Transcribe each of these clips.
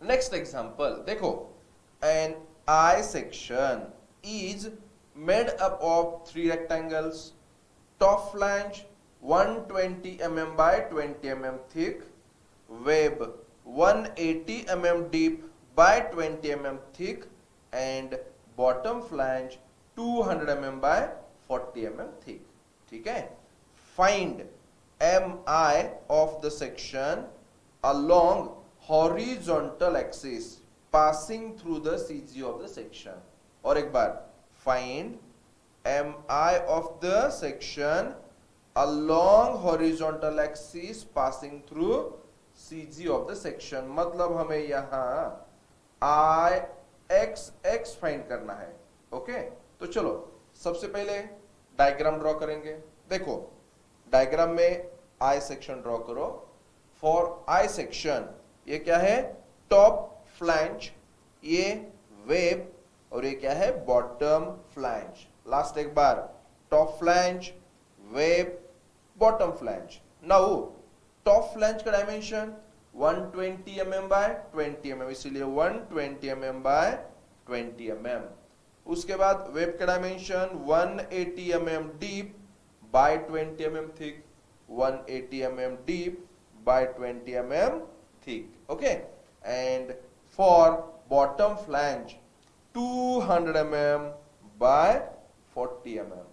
Next example देखो, an I section is made up of three rectangles. Top flange 120 mm by 20 mm thick, web 180 mm deep by 20 mm thick, and bottom flange 200 mm by 40 mm thick. ठीक है? Find mi of the section along horizontal axis passing through the CG of the section. और एक बार, find mi of the section along horizontal axis passing through CG of the section. मतलब हमें यहां I x find करना है. Okay, तो चलो सबसे पहले डायग्राम ड्रॉ करेंगे. देखो डायग्राम में I सेक्शन ड्रॉ करो. फॉर I सेक्शन ये क्या है? टॉप फ्लैंज, ये वेब, और ये क्या है? Bottom flange. लास्ट एक बार, top flange, web, bottom flange. Now top flange का डायमेंशन 120 mm बाय 20 mm, इसीलिए 120 mm बाय 20 mm. उसके बाद वेब का dimension 180 mm deep by 20 mm thick, 180 mm deep by 20 mm thick. Okay, and for bottom flange 200 mm by 40 mm.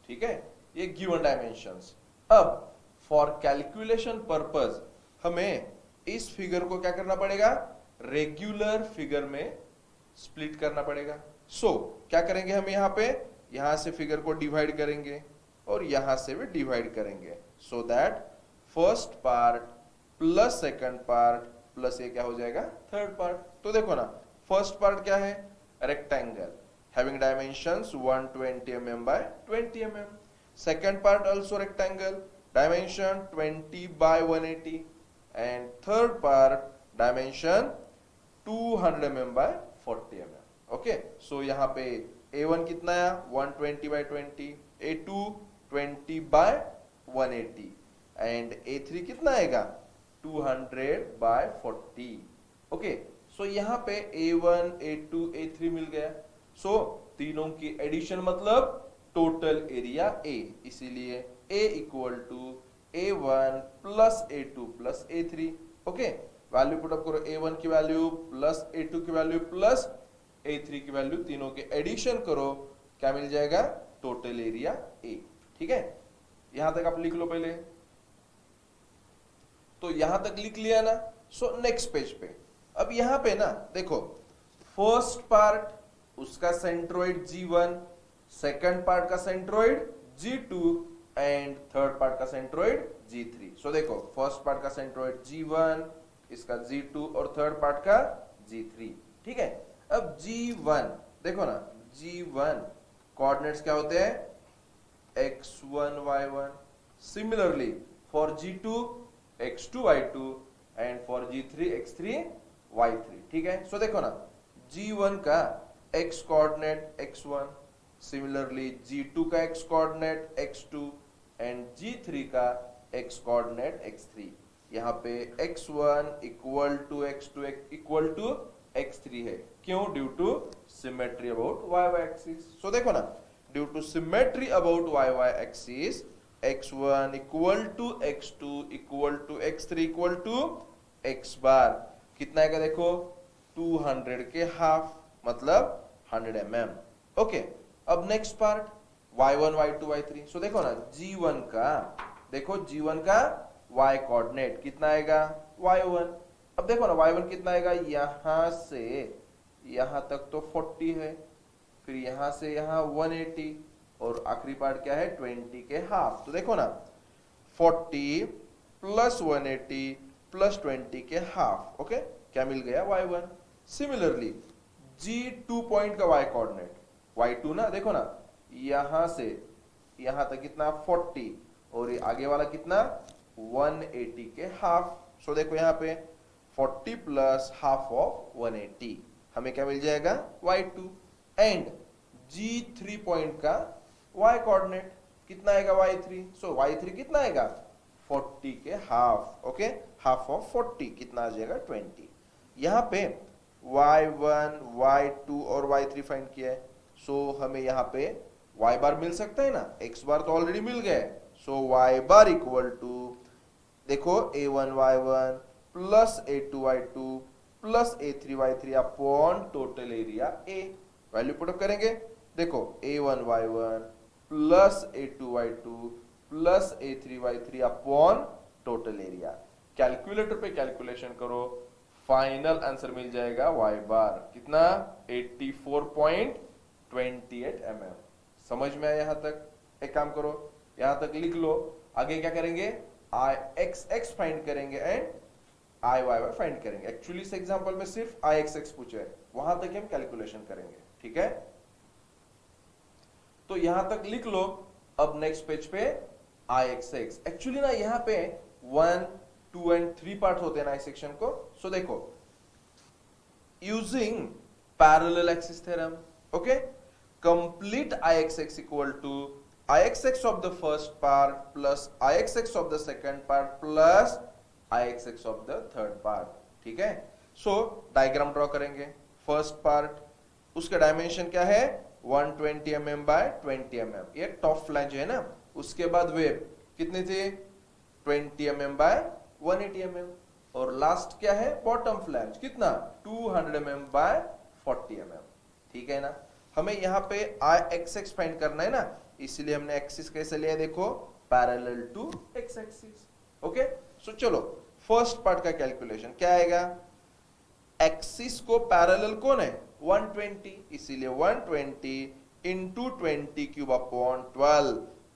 ठीक है, ये given dimensions. अब for calculation purpose हमें इस फिगर को क्या करना पड़ेगा? रेगुलर फिगर में स्प्लिट करना पड़ेगा. सो क्या करेंगे हम? यहां से फिगर को डिवाइड करेंगे और यहां से भी डिवाइड करेंगे, so that first part plus second part plus ये क्या हो जाएगा? Third part. तो देखो ना, फर्स्ट पार्ट क्या है? Rectangle having dimensions 120 mm by 20 mm. Second part also rectangle, dimension 20 by 180, and third part dimension 200 mm by 40 mm. Okay, so यहाँ पे A1 कितना है? 120 by 20, A2 20 by 180, and A3 कितना आएगा? 200 by 40. Okay, so यहाँ पे A1, A2, A3 मिल गया. सो तीनों की एडिशन मतलब टोटल एरिया A, इसीलिए A equal to A1 plus A2 plus A3. Okay, value put up करो. A1 की वैल्यू प्लस A2 की वैल्यू प्लस A3 की वैल्यू, तीनों के एडिशन करो, क्या मिल जाएगा? Total area A. ठीक है, यहां तक आप लिख लो पहले. तो यहां तक लिख लिया ना. सो नेक्स्ट पेज पे, अब यहां पे ना देखो, फर्स्ट पार्ट उसका सेंट्रोइड G1, सेकंड पार्ट का centroid G2, and third part का सेंट्रोइड G3. सो देखो, फर्स्ट पार्ट का सेंट्रोइड G1, इसका G2 और थर्ड पार्ट का G3. ठीक है, अब G1 देखो ना, G1 कोऑर्डिनेट्स क्या होते हैं? x1 y1. Similarly for G2 x2 y2, and for G3 x3 y3. ठीक है, सो देखो ना, G1 का x coordinate x1, similarly G2 का x coordinate x2, and G3 का x कोऑर्डिनेट x3. यहाँ पे x1 equal to x2 equal to x3 है. क्यों? Due to symmetry about y axis. So देखो ना, due to symmetry about y axis, x1 equal to x2 equal to x3 equal to x bar. कितना आएगा? देखो 200 के half, मतलब 100 mm. Okay, अब next part y1 y2 y3. So देखो ना, G1 का देखो, G1 का y कोऑर्डिनेट कितना आएगा? y1. अब देखो ना, y1 कितना आएगा? यहां से यहां तक तो 40 है, फिर यहां से यहां 180, और आखिरी पार्ट क्या है? 20 के हाफ. तो देखो ना, 40 प्लस 180 प्लस 20 के हाफ. ओके, क्या मिल गया? y1. सिमिलरली G2 पॉइंट का y कोऑर्डिनेट y2 ना, देखो ना, यहां से यहां तक कितना? 40, और ये आगे वाला कितना? 180 के हाफ. सो देखो यहाँ पे 40 प्लस हाफ ऑफ 180, हमें क्या मिल जाएगा? y2. एंड G3 पॉइंट का y कोऑर्डिनेट कितना आएगा? y3. सो y3 कितना आएगा? 40 के हाफ. ओके, हाफ ऑफ 40 कितना आ जाएगा? 20. यहाँ पे y1 y2 और y3 फाइंड किया है, सो हमें यहाँ पे y बार मिल सकता है ना, x बार तो ऑलरेडी मिल गया है, सो y बार इक्वल टू, देखो a1 y1 plus a2 y2 plus a3 y3 upon total area a, value put up करेंगे, देखो a1 y1 plus a2 y2 plus a3 y3 upon total area. Calculator पे calculation करो, final answer मिल जाएगा y बार कितना 84.28 mm। समझ में आया यहां तक? एक काम करो, यहां तक लिख लो, आगे क्या करेंगे, i x x फाइंड करेंगे and i y y find करेंगे। एक्चुअली इस एग्जांपल में सिर्फ i x x पूछा है, वहां तक हम कैलकुलेशन करेंगे, ठीक है? तो यहां तक लिख लो। अब नेक्स्ट पेज पे i x x, एक्चुअली ना यहां पे 1 2 एंड 3 पार्ट होते हैं ना इस सेक्शन को। सो देखो, using parallel axis theorem, okay, complete ixx equal to ixx of the first part plus ixx of the second part plus ixx of the third part, ठीक है? सो डायग्राम ड्रॉ करेंगे। First part, उसका dimension क्या है, 120 mm by 20 mm, ये top flange है ना। उसके बाद वेव कितनी थी, 20 mm बाय 180 mm, और लास्ट क्या है, बॉटम फ्लैंज कितना, 200 mm बाय 40 mm, ठीक है ना? हमें यहाँ पे ixx फाइंड करना है ना, इसलिए हमने एक्सिस कैसे लिया, देखो parallel to x axis, okay. So चलो फर्स्ट पार्ट का कैलकुलेशन क्या आएगा, एक्सिस को पैरेलल कौन है, 120, इसीलिए 120 into 20 cube upon 12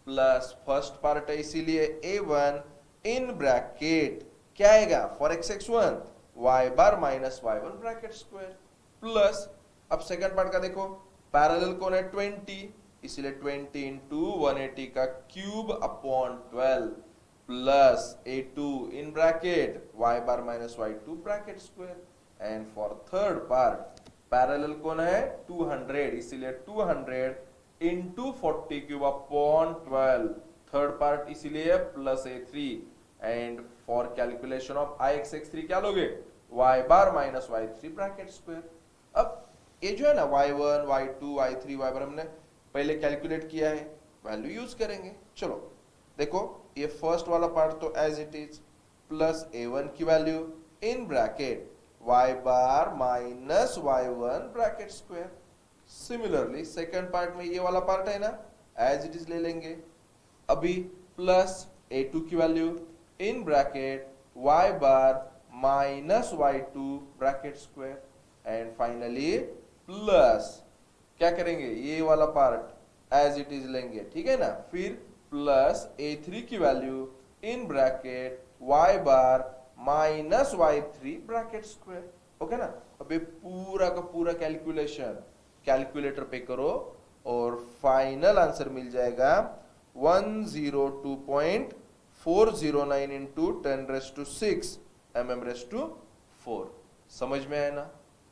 plus first part है इसीलिए a1 इन ब्रैकेट क्या आएगा, for x(x1) y bar minus y1 bracket square plus, अब सेकंड पार्ट का देखो, पैरेलल कौन है, 20, इसलिए 20 इंटू 180 का cube upon 12 plus a2 in bracket y bar minus y2 bracket square, and for third part parallel कौन है, 200, इसीलिए 200 into 40 cube upon 12, third part इसीलिए plus a3, and for calculation of ixx3 क्या लोगे, y bar minus y3 bracket square. अब ये जो है ना y1 y2 y3 y बार हमने पहले कैलकुलेट किया है, वैल्यू यूज करेंगे। चलो देखो, ये फर्स्ट वाला पार्ट तो as it is, plus a1 की value in bracket y bar minus y1 bracket square. Similarly second part में ये वाला पार्ट है ना, एज इट इज ले लेंगे, अभी प्लस a2 की value in bracket y bar minus y2 bracket square, and finally plus क्या करेंगे, ये वाला पार्ट एज इट इज लेंगे, ठीक है ना, फिर प्लस a3 की value in bracket y bar minus y3 bracket square, okay ना। अब ये पूरा का पूरा कैलकुलेशन कैलकुलेटर पे करो और फाइनल आंसर मिल जाएगा 102.409 इंटू 10⁻⁶ mm⁴। समझ में आया ना?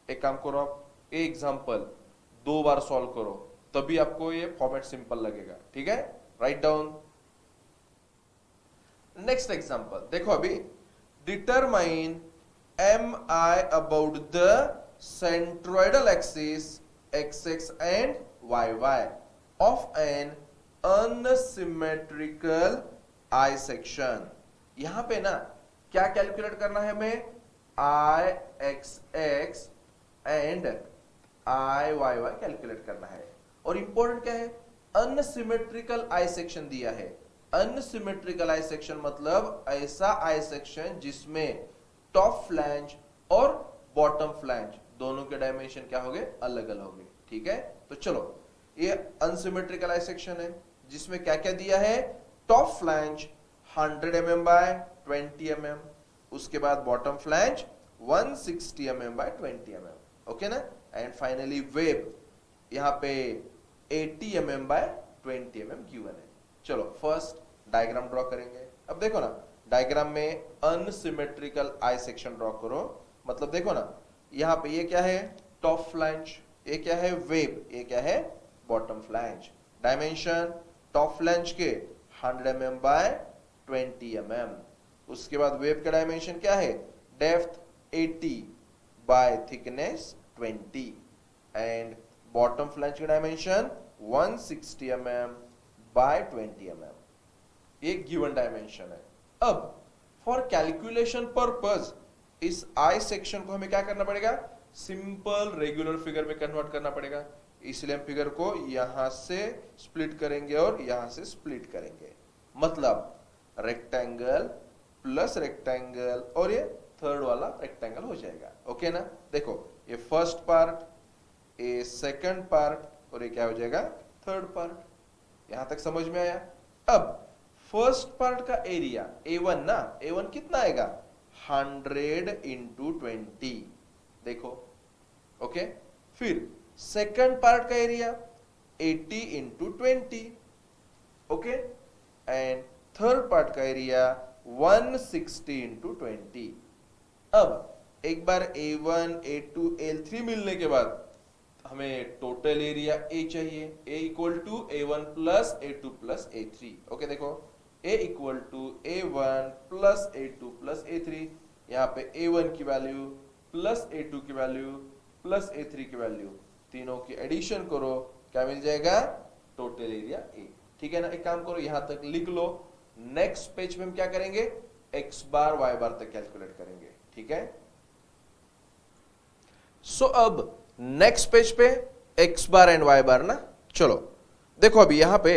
एक काम करो, आप ये एग्जांपल 2 बार सॉल्व करो, तभी आपको ये फॉर्मेट सिंपल लगेगा, ठीक है? Write down. नेक्स्ट एग्जांपल देखो, अभी determine mi about the centroidal axis xx and yy of N unsymmetrical I section. यहां पे ना क्या कैलकुलेट करना है हमें, ixx एंड iyy कैलकुलेट करना है, और इंपॉर्टेंट क्या है, अनसिमेट्रिकल आई सेक्शन दिया है। अनसिमेट्रिकल आई सेक्शन मतलब ऐसा आई सेक्शन जिसमें टॉप फ्लैंज और बॉटम फ्लैंज दोनों के डायमेंशन क्या होंगे, अलग अलग होंगे, ठीक है? तो चलो, ये अनसिमेट्रिकल आई सेक्शन है जिसमें क्या क्या दिया है, top flange 100 mm by 20 mm, उसके बाद bottom flange 160 mm by 20 mm, okay ना, एंड फाइनली वेब यहाँ पे 80 mm बाय 20 mm गिवन है। चलो फर्स्ट डायग्राम ड्रॉ करेंगे। अब देखो ना, डायग्राम में अनसिमेट्रिकल आई सेक्शन ड्रॉ करो, मतलब देखो ना, यहाँ पे ये क्या है, टॉप फ्लैंज, ये क्या है, वेब, ये क्या है, bottom flange. Dimension top flange के 100 mm बाय 20 mm, उसके बाद वेब का डायमेंशन क्या है, depth 80 bye thickness 20 and bottom flange की डायमेंशन 160 mm बाय 20 mm। ये गिवन डायमेंशन है। अब फॉर कैलकुलेशन पर्पस इस आई सेक्शन को हमें क्या करना पड़ेगा, सिंपल रेगुलर फिगर में कन्वर्ट करना पड़ेगा। इसलिए हम फिगर को यहां से स्प्लिट करेंगे और यहां से स्प्लिट करेंगे, मतलब रेक्टेंगल प्लस रेक्टेंगल और ये थर्ड वाला रेक्टेंगल हो जाएगा। ओके ना, देखो ये फर्स्ट पार्ट, ये सेकंड पार्ट और ये क्या हो जाएगा, थर्ड पार्ट। यहां तक समझ में आया। अब फर्स्ट पार्ट का एरिया A1 ना, A1 कितना आएगा, 100 इंटू 20, देखो। ओके, फिर सेकंड पार्ट का area 80 into 20, okay, and third part का एरिया 160 इंटू 20। अब एक बार A1, A2, L3 मिलने के बाद हमें टोटल एरिया A चाहिए, A equal to A1 plus A2 plus A3। Okay, देखो A equal to A1 plus A2 plus A3। यहाँ पे A1 की वैल्यू प्लस A2 की वैल्यू प्लस A3 की वैल्यू, तीनों की एडिशन करो, क्या मिल जाएगा, टोटल एरिया A। ठीक है ना, एक काम करो यहां तक लिख लो। नेक्स्ट पेज में हम क्या करेंगे, x बार y बार तक कैलकुलेट करेंगे। ठीक है, सो अब नेक्स्ट पेज पे x बार एंड y बार ना। चलो देखो अभी यहां पे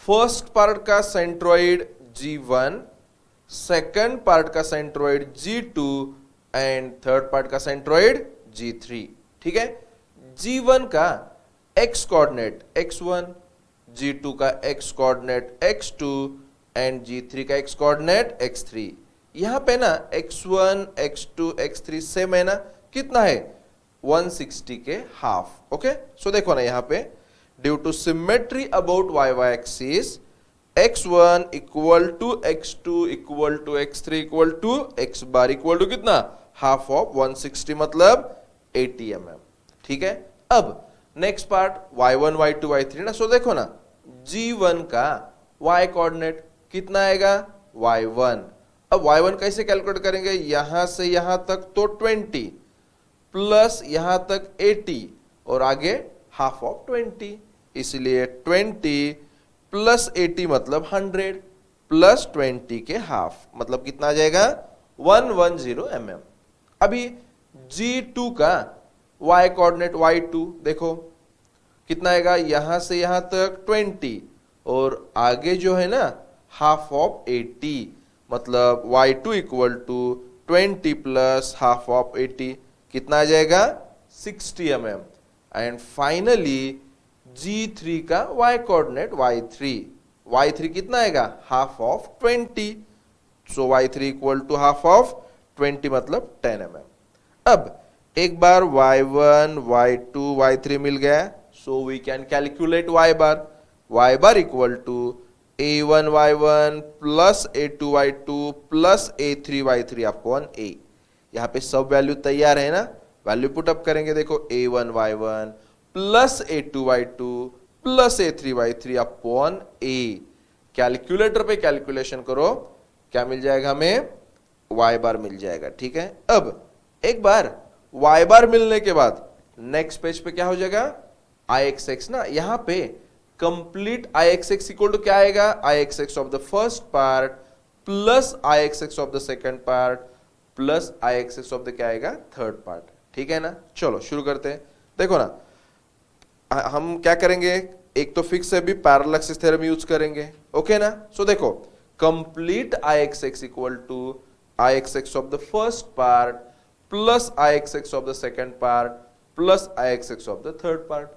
फर्स्ट पार्ट का सेंट्रोइड G1, सेकंड पार्ट का centroid G2 and third part का सेंट्रोइड G3। ठीक है, G1 का x कोऑर्डिनेट x1, G2 का x coordinate x2 and G3 का x कोऑर्डिनेट x3। यहां पे ना x1, x2, x3 सेम है ना, कितना है, 160 के हाफ। ओके, सो देखो ना यहां पे due to symmetry about y axis x1 equal to x2 equal to x3 equal to x bar equal to कितना, हाफ ऑफ 160 मतलब 80 mm। ठीक है, अब next part y1, y2, y3 ना। सो देखो ना G1 का y कोऑर्डिनेट कितना आएगा, y1। अब y1 कैसे कैलकुलेट करेंगे, यहां से यहां तक तो 20 प्लस यहां तक 80 और आगे हाफ ऑफ 20, इसलिए 20 प्लस 80 मतलब 100 प्लस 20 के हाफ मतलब कितना आ जाएगा, 110 mm। अभी G2 का y कोऑर्डिनेट y2 देखो कितना आएगा, यहां से यहां तक 20 और आगे जो है ना हाफ ऑफ 80 मतलब y2 equal to 20 plus half of 80 कितना आ जाएगा, 60 mm। एंड फाइनली G3 का y कोऑर्डिनेट y3 कितना आएगा, half of 20, so y3 equal to half of 20 मतलब 10 mm। अब एक बार y1, y2, y3 मिल गया, so we can calculate y bar equal to a1 y1 plus a2 y2 plus a3 y3 upon a। यहाँ पे सब वैल्यू तैयार है ना, वैल्यू पुट अप करेंगे। देखो a1 y1 plus a2 y2 plus a3 y3 upon a। Calculator पे calculation करो, क्या मिल जाएगा हमें, y बार मिल जाएगा। ठीक है, अब एक बार y बार मिलने के बाद नेक्स्ट पेज पे क्या हो जाएगा, ix ना। यहां पे कंप्लीट ix इक्वल टू क्या आएगा, ix of the first part plus ix of the second part plus ix of the क्या आएगा, थर्ड पार्ट। ठीक है ना, चलो शुरू करते हैं। देखो ना हम क्या करेंगे, एक तो फिक्स है, भी पैरेलल एक्सिस थ्योरम यूज करेंगे। ओके ना, सो देखो complete ix equal to ix of the first part plus ix of the second part plus ix of the third part.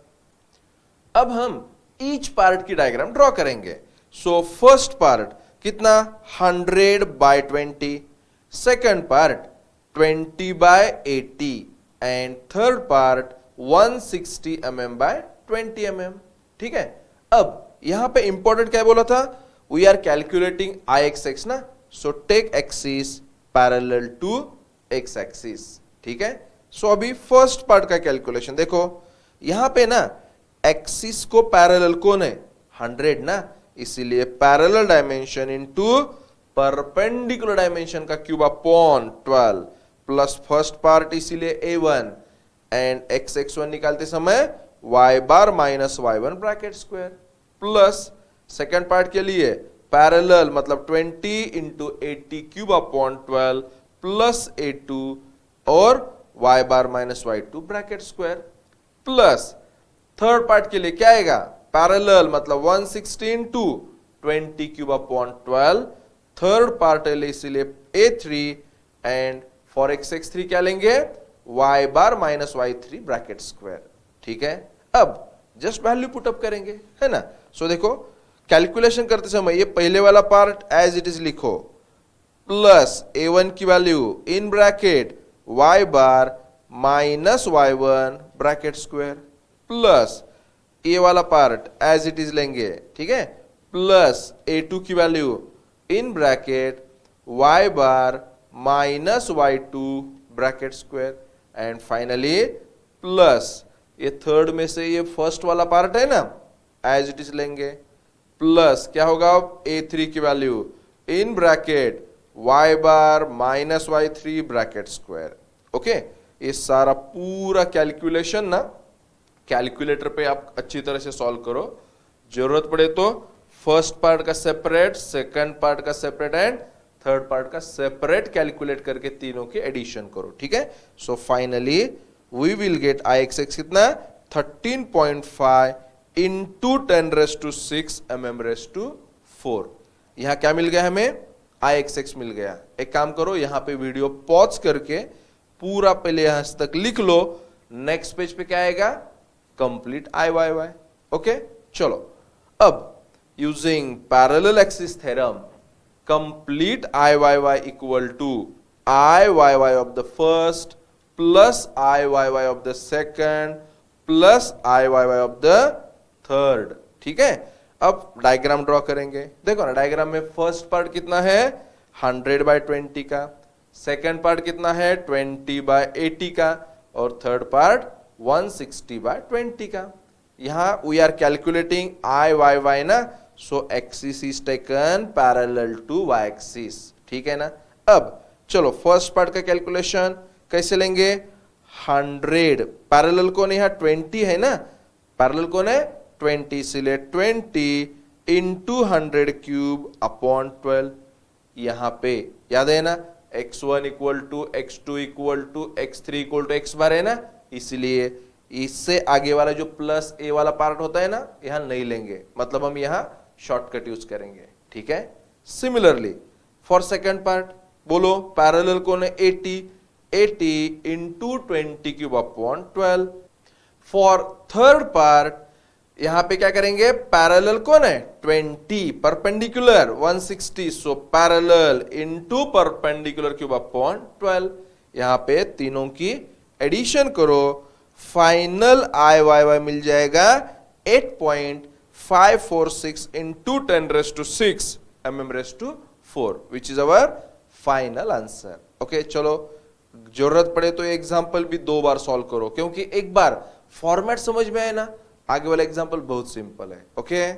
अब हम ईच पार्ट की डायग्राम ड्रॉ करेंगे। So first part कितना, 100 by 20, second part 20 by 80 and third part 160 mm by 20 mm। ठीक है, अब यहां पे इंपॉर्टेंट क्या बोला था, वी आर कैलकुलेटिंग ix ना, so take axis parallel to x axis. ठीक है, सो अभी फर्स्ट पार्ट का कैलकुलेशन देखो, यहां पे ना एक्सिस को पैरेलल कौन है, 100 ना, इसीलिए parallel dimension into perpendicular dimension का cube upon 12 plus first part इसीलिए a1 एंड x1 निकालते समय y bar minus y1 bracket square plus second part के लिए पैरेलल मतलब 20 into 80 cube upon 12 plus a2 और y bar minus y2 bracket square plus third part के लिए क्या आएगा पैरेलल मतलब 116 into 20 cube upon 12 third part है इसीलिए a3 एंड फॉर x3 क्या लेंगे y bar minus y3 bracket square. ठीक है, अब जस्ट वैल्यू पुटअप करेंगे, है ना। सो देखो कैलकुलेशन करते समय ये पहले वाला पार्ट एज इट इज लिखो प्लस a1 की value in bracket y bar minus y1 bracket square plus ये वाला पार्ट एज इट इज लेंगे, ठीक है, प्लस a2 की value in bracket y bar minus y2 bracket square and finally plus ये third में से ये फर्स्ट वाला पार्ट है ना एज इट इज लेंगे प्लस क्या होगा a3 की value in bracket y bar minus y3 bracket square. Okay, ये सारा पूरा कैलकुलेशन ना कैलकुलेटर पे आप अच्छी तरह से सॉल्व करो, जरूरत पड़े तो फर्स्ट पार्ट का सेपरेट, सेकंड पार्ट का सेपरेट एंड थर्ड पार्ट का सेपरेट कैलकुलेट करके तीनों के एडिशन करो। ठीक है, so finally we will get Ixx कितना 13.5 इंटू 10⁻⁶ mm⁻⁴। यहां क्या मिल गया हमें Ixx मिल गया। एक काम करो यहां पे वीडियो पॉज करके पूरा पहले यहां तक लिख लो, नेक्स्ट पेज पे क्या आएगा कंप्लीट Iyy। ओके, चलो अब using parallel axis theorem complete Iyy equal to Iyy of the first plus Iyy of the second plus Iyy of the third. ठीक है, अब डायग्राम ड्रॉ करेंगे। देखो ना डायग्राम में फर्स्ट पार्ट कितना है 100/20 का, सेकंड पार्ट कितना है 20/80 का और थर्ड पार्ट 160/20 का। यहां वी आर कैलकुलेटिंग Iyy ना, so axis is taken parallel to y axis. ठीक है ना, अब चलो फर्स्ट पार्ट का कैलकुलेशन कैसे लेंगे 100 पैरेलल कौन है 20 है ना, पैरेलल कौन है 20 इसलिए 20 इंटू 100 क्यूब अपॉन 12। यहां पे याद है ना x1 equal to x2 equal to x3 equal to x bar है ना, इसलिए इससे आगे वाला जो प्लस a वाला पार्ट होता है ना यहां नहीं लेंगे, मतलब हम यहां शॉर्टकट यूज करेंगे। ठीक है, सिमिलरली फॉर सेकंड पार्ट बोलो पैरेलल कौन है 80 into 20 cube upon 12। For third part यहां पे क्या करेंगे पैरेलल कौन है 20 perpendicular 160, so parallel into perpendicular cube upon 12। यहां पे तीनों की एडिशन करो, फाइनल Iyy मिल जाएगा 8.546 into 10⁻⁶ mm⁻⁴, which is our final answer. Okay, चलो जरूरत पड़े तो एग्जाम्पल भी 2 बार सॉल्व करो, क्योंकि एक बार फॉर्मेट समझ में आए ना आगे वाला एग्जाम्पल बहुत सिंपल है। ओके